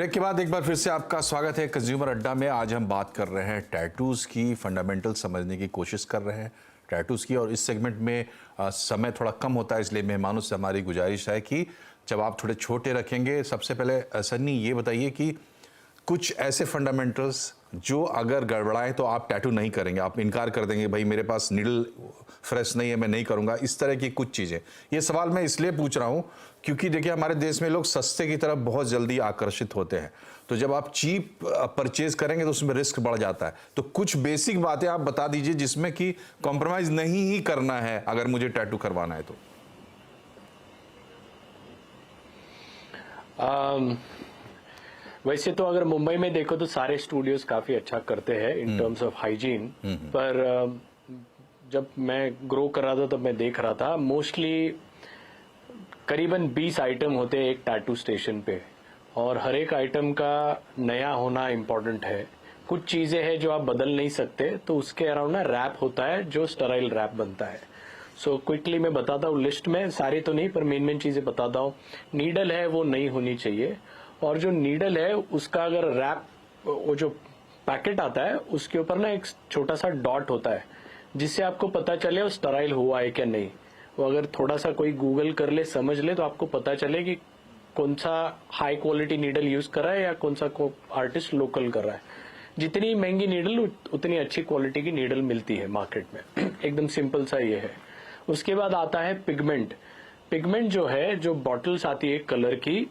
Break के बाद एक बार फिर से आपका स्वागत है कंज्यूमर अड्डा में। आज हम बात कर रहे हैं टैटूज़ की, फंडामेंटल समझने की कोशिश कर रहे हैं टैटूज़ की। और इस सेगमेंट में समय थोड़ा कम होता है, इसलिए मेहमानों से हमारी गुजारिश है कि जब आप थोड़े छोटे रखेंगे, सबसे पहले सन्नी ये बताइए कि कुछ ऐसे फंडामेंटल्स जो अगर गड़बड़ाए तो आप टैटू नहीं करेंगे, आप इनकार कर देंगे, भाई मेरे पास नीडल फ्रेश नहीं है, मैं नहीं करूंगा, इस तरह की कुछ चीज़ें। ये सवाल मैं इसलिए पूछ रहा हूँ क्योंकि देखिए हमारे देश में लोग सस्ते की तरफ बहुत जल्दी आकर्षित होते हैं, तो जब आप चीप परचेज करेंगे तो उसमें रिस्क बढ़ जाता है। तो कुछ बेसिक बातें आप बता दीजिए जिसमें कि कॉम्प्रोमाइज नहीं ही करना है अगर मुझे टैटू करवाना है तो। वैसे तो अगर मुंबई में देखो तो सारे स्टूडियोज काफी अच्छा करते हैं इन टर्म्स ऑफ हाइजीन, पर जब मैं ग्रो कर रहा था तब मैं देख रहा था मोस्टली करीबन 20 आइटम होते हैं एक टैटू स्टेशन पे, और हर एक आइटम का नया होना इम्पोर्टेंट है। कुछ चीजें हैं जो आप बदल नहीं सकते, तो उसके अराउंड ना रैप होता है जो स्टराइल रैप बनता है। सो क्विकली मैं बताता हूँ, लिस्ट में सारी तो नहीं पर मेन चीजें बताता हूँ। नीडल है वो नहीं होनी चाहिए, और जो नीडल है उसका अगर रैप, वो जो पैकेट आता है उसके ऊपर ना एक छोटा सा डॉट होता है जिससे आपको पता चले वो स्टराइल हुआ है क्या नहीं। वो अगर थोड़ा सा कोई गूगल कर ले, समझ ले, तो आपको पता चले कि कौन सा हाई क्वालिटी नीडल यूज कर रहा है या कौन सा आर्टिस्ट लोकल कर रहा है। जितनी महंगी नीडल उतनी अच्छी क्वालिटी की नीडल मिलती है मार्केट में। एकदम सिंपल सा ये है। उसके बाद आता है पिगमेंट। पिगमेंट जो है, जो बॉटल्स आती है कलर की,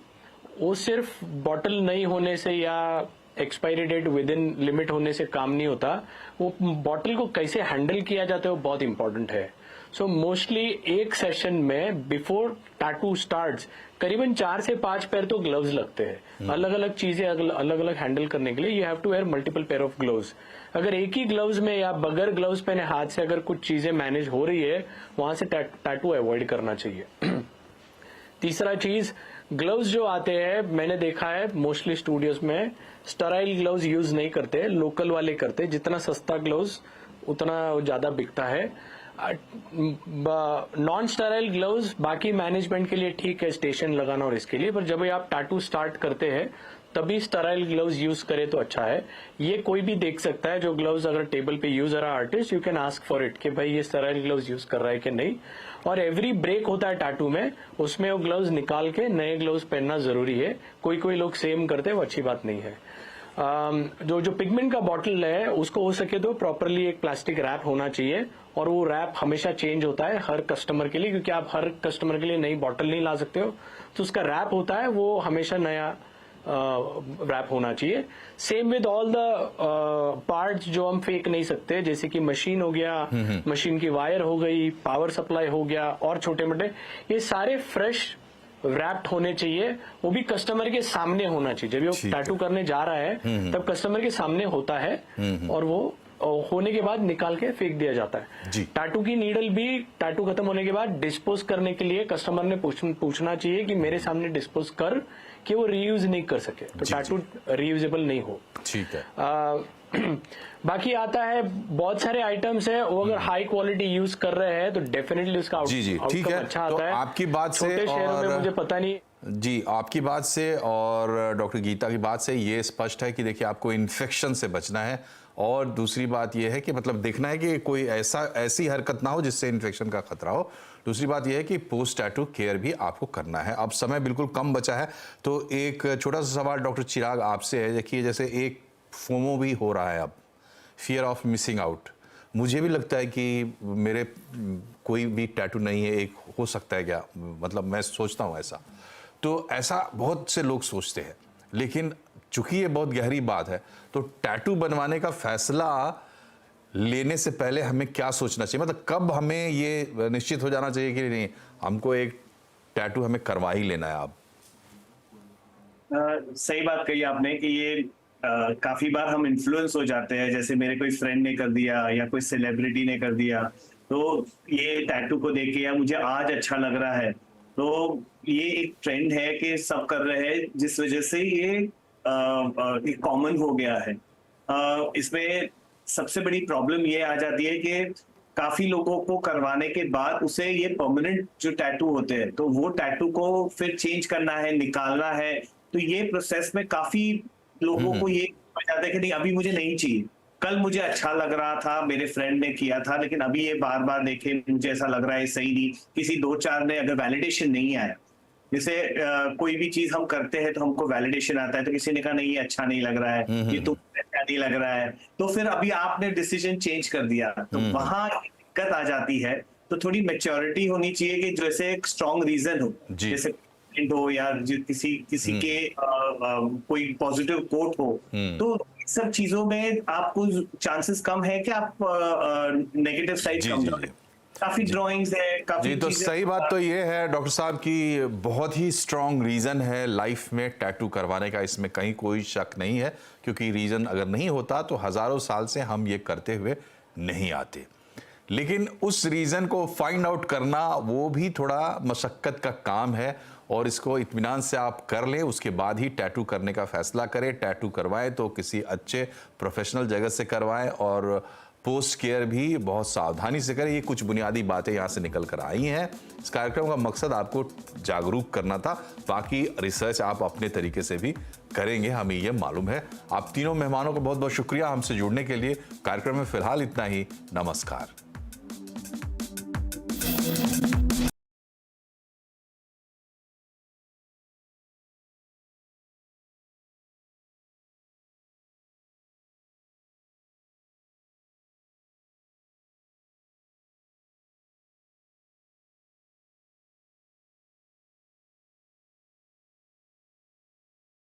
वो सिर्फ बॉटल नहीं होने से या expiry date within limit होने से काम नहीं होता। वो बॉटल को कैसे हैंडल किया जाता है वो बहुत इंपॉर्टेंट है। सो मोस्टली एक सेशन में बिफोर टैटू स्टार्ट्स करीबन 4 से 5 पेयर तो ग्लव्स लगते हैं। अलग अलग चीजें अलग अलग हैंडल करने के लिए you have to wear multiple pair of gloves. अगर एक ही ग्लव्स में या बगैर ग्लव्स पहने हाथ से अगर कुछ चीजें मैनेज हो रही है, वहां से टैटू अवॉइड करना चाहिए। तीसरा चीज, ग्लव्स जो आते हैं, मैंने देखा है मोस्टली स्टूडियोज में स्टराइल ग्लव्स यूज नहीं करते, लोकल वाले करते। जितना सस्ता ग्लव्स उतना ज्यादा बिकता है। नॉन स्टराइल ग्लव्स बाकी मैनेजमेंट के लिए ठीक है, स्टेशन लगाना और इसके लिए, पर जब आप टैटू स्टार्ट करते हैं तभी स्टराइल ग्लव्स यूज करे तो अच्छा है। ये कोई भी देख सकता है जो ग्लव्स अगर टेबल पे यूज कर रहा है artist, you can ask for it कि भाई ये स्टराइल ग्लव्स यूज कर रहा है कि नहीं। और एवरी ब्रेक होता है टैटू में, उसमें वो ग्लव्स निकाल के नए ग्लव्स पहनना जरूरी है। कोई लोग सेम करते हैं, वो अच्छी बात नहीं है। जो पिगमेंट का बॉटल है उसको हो सके तो प्रॉपरली एक प्लास्टिक रैप होना चाहिए, और वो रैप हमेशा चेंज होता है हर कस्टमर के लिए, क्योंकि आप हर कस्टमर के लिए नई बॉटल नहीं ला सकते हो। तो उसका रैप होता है वो हमेशा नया रैप होना चाहिए। Same with all the parts जो हम फेंक नहीं सकते, जैसे कि मशीन हो गया, मशीन की वायर हो गई, पावर सप्लाई हो गया, और छोटे मोटे, ये सारे फ्रेश रैप्ड होने चाहिए। वो भी कस्टमर के सामने होना चाहिए। जब वो टैटू करने जा रहा है तब कस्टमर के सामने होता है, और वो होने के बाद निकाल के फेंक दिया जाता है। टैटू की नीडल भी टैटू खत्म होने के बाद डिस्पोज करने के लिए कस्टमर ने पूछना चाहिए कि मेरे सामने डिस्पोज कर, कि वो रीयूज नहीं कर सके, तो टैटू रीयूजेबल नहीं हो। ठीक है। बाकी आता है बहुत सारे आइटम्स है, वो अगर हाई क्वालिटी यूज कर रहे हैं तो डेफिनेटली उसका आउटकम अच्छा आता है। आपकी बात से, छोटे शहरों में मुझे पता नहीं जी, आपकी बात से और डॉक्टर गीता की बात से ये स्पष्ट है कि देखिए आपको इन्फेक्शन से बचना है, और दूसरी बात ये है कि मतलब देखना है कि कोई ऐसी हरकत ना हो जिससे इन्फेक्शन का खतरा हो। दूसरी बात यह है कि पोस्ट टैटू केयर भी आपको करना है। अब समय बिल्कुल कम बचा है, तो एक छोटा सा सवाल डॉक्टर चिराग आपसे है। देखिए जैसे एक फोमो भी हो रहा है अब, फियर ऑफ मिसिंग आउट। मुझे भी लगता है कि मेरे कोई भी टैटू नहीं है, एक हो सकता है क्या, मतलब मैं सोचता हूँ ऐसा। तो ऐसा बहुत से लोग सोचते हैं, लेकिन चूंकि ये बहुत गहरी बात है, तो टैटू बनवाने का फैसला लेने से पहले हमें क्या सोचना चाहिए, मतलब कब हमें ये निश्चित हो जाना चाहिए कि नहीं हमको एक टैटू हमें करवा ही लेना है। अब सही बात कही आपने कि ये काफी बार हम इन्फ्लुएंस हो जाते हैं, जैसे मेरे कोई फ्रेंड ने कर दिया या कोई सेलिब्रिटी ने कर दिया, तो ये टैटू को देख के या मुझे आज अच्छा लग रहा है, तो ये एक ट्रेंड है कि सब कर रहे हैं, जिस वजह से ये कॉमन हो गया है। इसमें सबसे बड़ी प्रॉब्लम ये आ जाती है कि काफी लोगों को करवाने के बाद उसे ये परमानेंट जो टैटू होते हैं, तो वो टैटू को फिर चेंज करना है, निकालना है, तो ये प्रोसेस में काफी लोगों को ये हो जाता है कि नहीं अभी मुझे नहीं चाहिए, कल मुझे अच्छा लग रहा था, मेरे फ्रेंड ने किया था, लेकिन अभी ये बार बार देखे मुझे ऐसा लग रहा है सही नहीं, किसी 2-4 ने अगर वैलिडेशन नहीं आया, जैसे कोई भी चीज हम करते हैं तो हमको वैलिडेशन आता है, तो किसी ने कहा नहीं ये अच्छा नहीं लग रहा है, ये तो अच्छा नहीं लग रहा है, तो फिर अभी आपने डिसीजन चेंज कर दिया, तो वहां दिक्कत आ जाती है। तो थोड़ी मैच्योरिटी होनी चाहिए कि जैसे एक स्ट्रॉन्ग रीजन हो, जी। जैसे हो या किसी के कोई पॉजिटिव कोट हो, तो सब चीजों में आपको चांसेस कम है कि आप नेगेटिव साइड जी, कम जी, जाए। जी। काफी ड्राइंग्स है, काफी जी, तो चीजें- सही बात तो ये है डॉक्टर साहब कि बहुत ही स्ट्रॉन्ग रीज़न है लाइफ में टैटू करवाने का, इसमें कहीं कोई शक नहीं है, क्योंकि रीज़न अगर नहीं होता तो हज़ारों साल से हम ये करते हुए नहीं आते। लेकिन उस रीज़न को फाइंड आउट करना वो भी थोड़ा मशक्क़त का काम है, और इसको इत्मीनान से आप कर लें, उसके बाद ही टैटू करने का फ़ैसला करें। टैटू करवाएं तो किसी अच्छे प्रोफेशनल जगह से करवाएं, और पोस्ट केयर भी बहुत सावधानी से करें। ये कुछ बुनियादी बातें यहाँ से निकल कर आई हैं। इस कार्यक्रम का मकसद आपको जागरूक करना था, बाकी रिसर्च आप अपने तरीके से भी करेंगे, हमें ये मालूम है। आप तीनों मेहमानों का बहुत बहुत शुक्रिया हमसे जुड़ने के लिए। कार्यक्रम में फिलहाल इतना ही। नमस्कार।